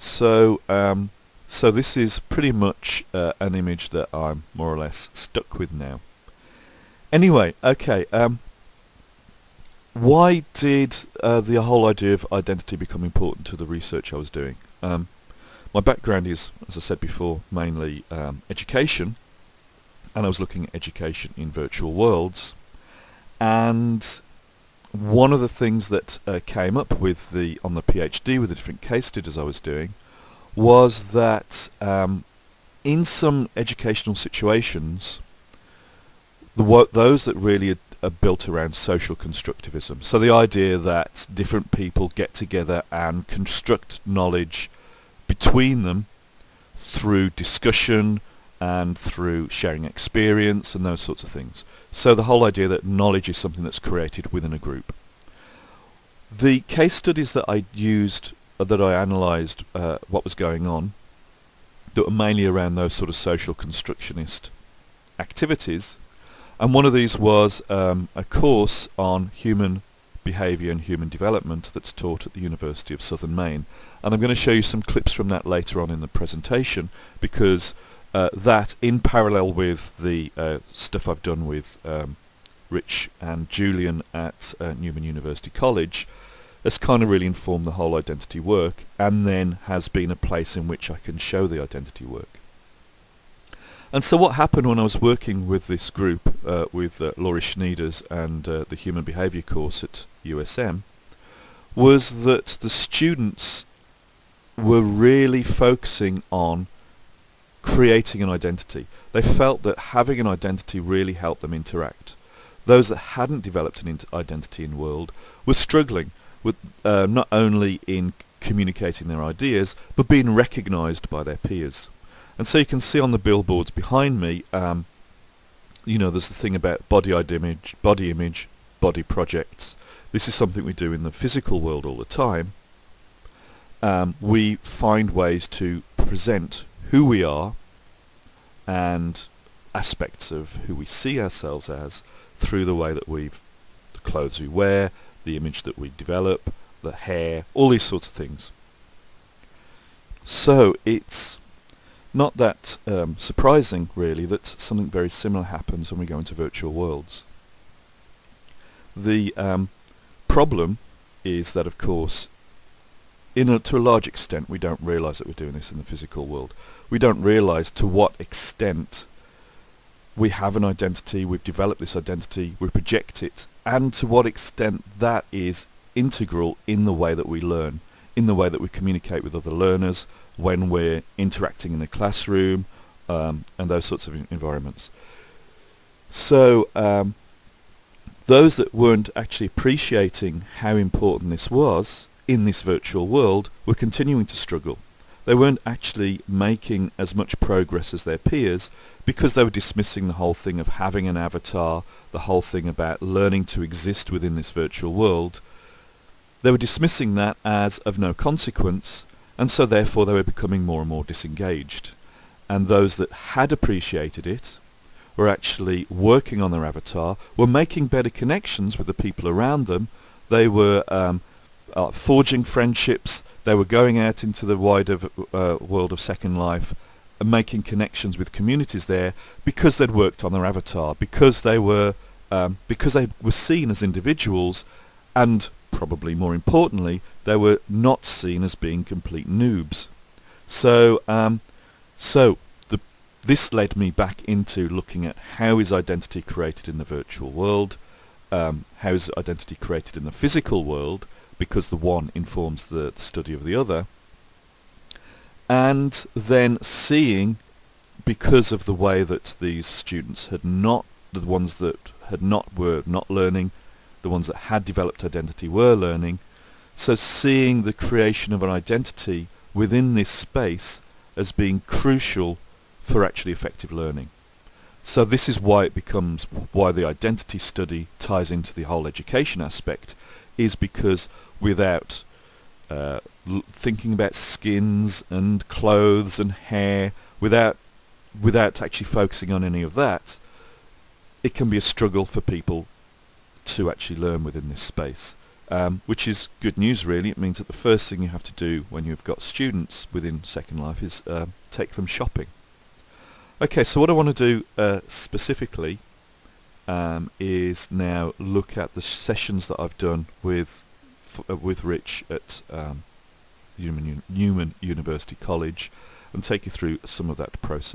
So this is pretty much an image that I'm more or less stuck with now. Anyway, okay. Why did the whole idea of identity become important to the research I was doing? My background is, as I said before, mainly education, and I was looking at education in virtual worlds. And one of the things that came up with on the PhD with the different case studies I was doing was that in some educational situations, those that really are built around social constructivism. So the idea that different people get together and construct knowledge between them through discussion and through sharing experience and those sorts of things. So the whole idea that knowledge is something that's created within a group. The case studies that I used, that I analysed what was going on, that were mainly around those sort of social constructionist activities. And one of these was a course on human behaviour and human development that's taught at the University of Southern Maine. And I'm going to show you some clips from that later on in the presentation, because that, in parallel with the stuff I've done with Rich and Julian at Newman University College, has kind of really informed the whole identity work, and then has been a place in which I can show the identity work. And so what happened when I was working with this group, with Laurie Schneiders and the Human Behaviour course at USM, was that the students were really focusing on creating an identity. They felt that having an identity really helped them interact. Those that hadn't developed an identity in the world were struggling with not only in communicating their ideas, but being recognised by their peers. And so you can see on the billboards behind me, there's the thing about body image, body projects. This is something we do in the physical world all the time. We find ways to present who we are and aspects of who we see ourselves as through the way that the clothes we wear, the image that we develop, the hair, all these sorts of things. So it's not that surprising, really, that something very similar happens when we go into virtual worlds. The problem is that, of course, to a large extent, we don't realise that we're doing this in the physical world. We don't realise to what extent we have an identity, we've developed this identity, we project it, and to what extent that is integral in the way that we learn, in the way that we communicate with other learners, when we're interacting in a classroom, and those sorts of environments. So those that weren't actually appreciating how important this was in this virtual world were continuing to struggle. They weren't actually making as much progress as their peers because they were dismissing the whole thing of having an avatar, the whole thing about learning to exist within this virtual world. They were dismissing that as of no consequence, and so therefore they were becoming more and more disengaged. And those that had appreciated it were actually working on their avatar, were making better connections with the people around them. They were forging friendships. They were going out into the wider world of Second Life and making connections with communities there because they'd worked on their avatar, because they were seen as individuals, and probably more importantly, they were not seen as being complete noobs. So this led me back into looking at how is identity created in the virtual world, how is identity created in the physical world, because the one informs the study of the other, and then seeing, because of the way that these students had not, the ones that had not were not learning, the ones that had developed identity were learning, so seeing the creation of an identity within this space as being crucial for actually effective learning. So this is why why the identity study ties into the whole education aspect, is because without thinking about skins and clothes and hair, without actually focusing on any of that, it can be a struggle for people to actually learn within this space. which is good news really. It means that the first thing you have to do when you've got students within Second Life is take them shopping. Okay, so what I want to do specifically is now look at the sessions that I've done with Rich at Newman University College and take you through some of that process.